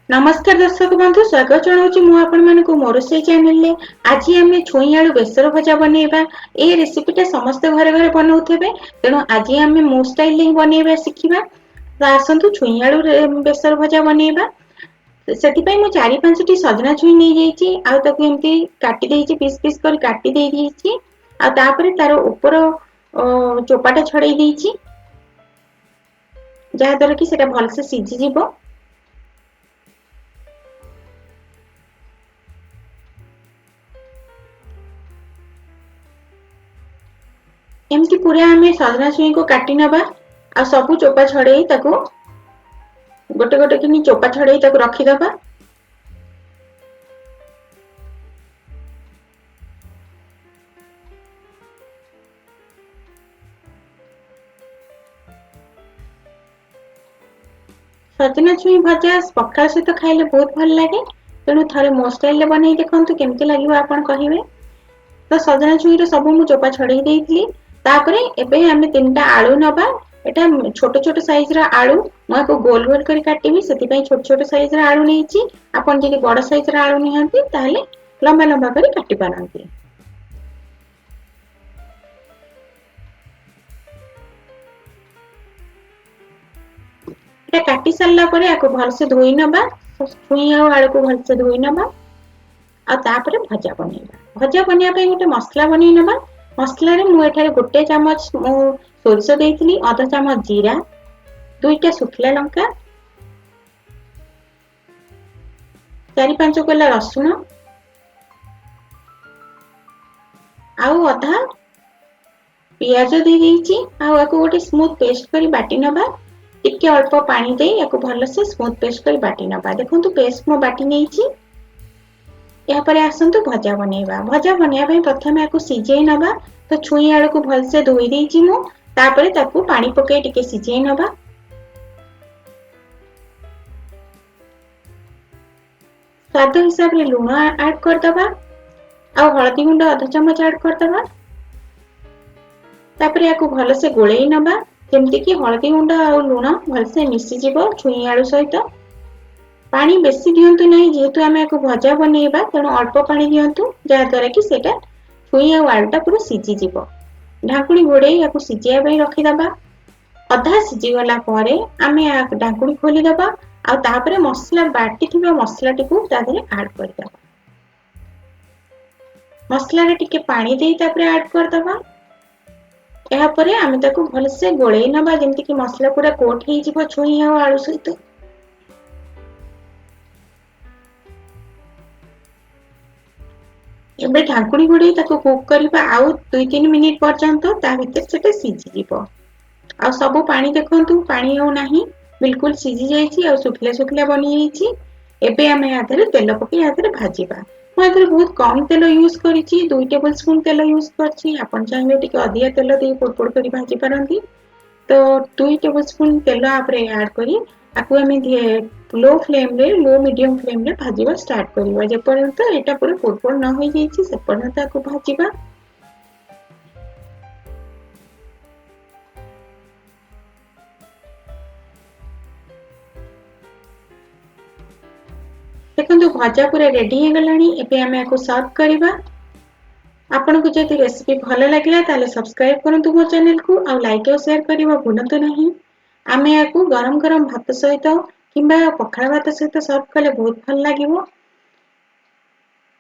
नमस्कार दर्शक बंधु स्वागत जनाऊँ मु आपण मोर से चैनल आज आम छुई आलू बेसर भजा बनइबा। ए रेसिपीटा समस्त घरे घरे बनाउथिबे तेणु आज आम मो स्टाइल रे बनइबा शिखिबा। तो आसंतु छुई आलू बेसर भजा बनइबा। सेतिपई मु 4-5 टी सजना छुई नै जाईची आ ताकू एम्ति काटी देईची पीस पीस कर काटी देई दीची आ तापरे तार ऊपर चोपाटा छड़ाई देईची जहा द्वारा कि सेटा भल से सिझी जिवो। एमती पूरा आम सजना छुई को काटी नबा आ सबू चोपा छड़ाई ताकू गोटे गोटे कि चोपा छड़ाई ताकू रखीदबा। सजना छुई भजा पखाल सहित खाइले बहुत भल लगे तेणु थे मो स्टाइल बनई देखु केमती लगे आपन कहिबे। तो सजना छुई रे सब मु चोपा छड़ाई देइथली तापरे एबे हमें 3टा आलू नबा। एटा छोट छोट साइज रा आलू मको गोल गोल कर काटिबी सेति पई छोट छोट साइज रा आलू नेइची। आपन जदि बड़ साइज रा आलू निहंती ताले लंबा लंबा कर काटि पारंती। एटा काटि सारला परे आको भल से धोई नबा। छुई आ आलू को भल से धोई नबा आ तापरे भजा बनइबा। भजा बनिया पई गोटे मसला बनई नबा। मसला रे मु एठारे गोटे चामच मु सोरिष देइथली, आधा चामच जीरा, 2टा सुखला लंका, 4-5 कोला रसुण आउ अधा पियाज दे देइची आ आको गोटे स्मूथ पेस्ट करी बाटी नबा। टिके अल्प पानी दे याको भल से स्मूथ पेस्ट करी बाटी नबा। देखंतु पेस्ट मो बाटी नेइची। या परे आसंतु भजा बनइबा। भजा बनिया पई प्रथमे आको सिझेई नबा। तो छुई आलू को भल से धोई देइची मु तापरे ताकू पानी पके टिके सिझेई नबा। स्वाद हिसाब रे लूण ऐड कर दबा आ हळदी गुंड आधा चमच ऐड कर दबा। तापरे याको भल से गोळेई नबा जेमति कि हळदी गुंड आ लूण भल से मिसी जिवो छुई आलू सहित। पानी बेसी दियंतु नहीं जेहेतु आमे याको भजा बनइबा तेणु अल्प पानी दियंतु जहा द्वारा कि सेटा छुई आ आलूटा पूरा सिझी जिवो। ढाकुणी घोड़ेई याको सिझिया पई रखी दबा। अधा सिझी गला परे आमे ढाकुणी खोली दबा आ तापरे मसला बाटी थिबा मसला टिकु ता देरे ऐड कर दबा। मसला रे टिके पानी देई तापरे ऐड कर दबा। एहा परे आमे ताकू भल से गोळेई नबा जेमति कि मसला पूरा कोट हेई जिवो छुई आ आलू सहित। एबे ढाकुणी घोड़ेई ताको कुक करबा आउ 2-3 मिनिट पर्यंत ता भीतर सेटा सिझी जिवो। आ सब पानी देखंतु पानी हो नाही बिल्कुल सिझी जाईची आ सुखला सुखला बनी जाईची। एबे आमे आधरे तेल पके आधरे भाजीबा। मु आधरे बहुत कम तेल यूज करिची 2 टेबल स्पून तेल यूज करची। आपन चाहे टिके अधिया तेल दे पोड़ करी भाजी पारंती। तो 2 टेबल स्पून तेल आपरे ऐड करी आकु आमे लो फ्लेम रे लो मीडियम फ्लेम रे भाजीबा स्टार्ट करबा जे पर्यंत एटा पूरा पोड़ न होई जाईची से पर्यंत आकु भाजीबा। देखंतु भजा पूरा रेडी हे गलानी। एबे आमे आकु सर्व करबा। आपनको जदि रेसिपी भल लागिला ताले सब्सक्राइब करंतु मो चैनल को आ लाइक और शेयर करबा भूलंतु नहीं। आमे आकु गरम गरम भात सहित किंबा पखाळ भात सहित सर्व कले बहुत भल लागिवो।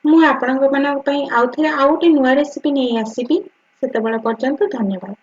मु आपनको मानक पई आउथरे आउटे नुवा रेसिपी नै आसीबी। सेतेबेला पर्यंत धन्यवाद।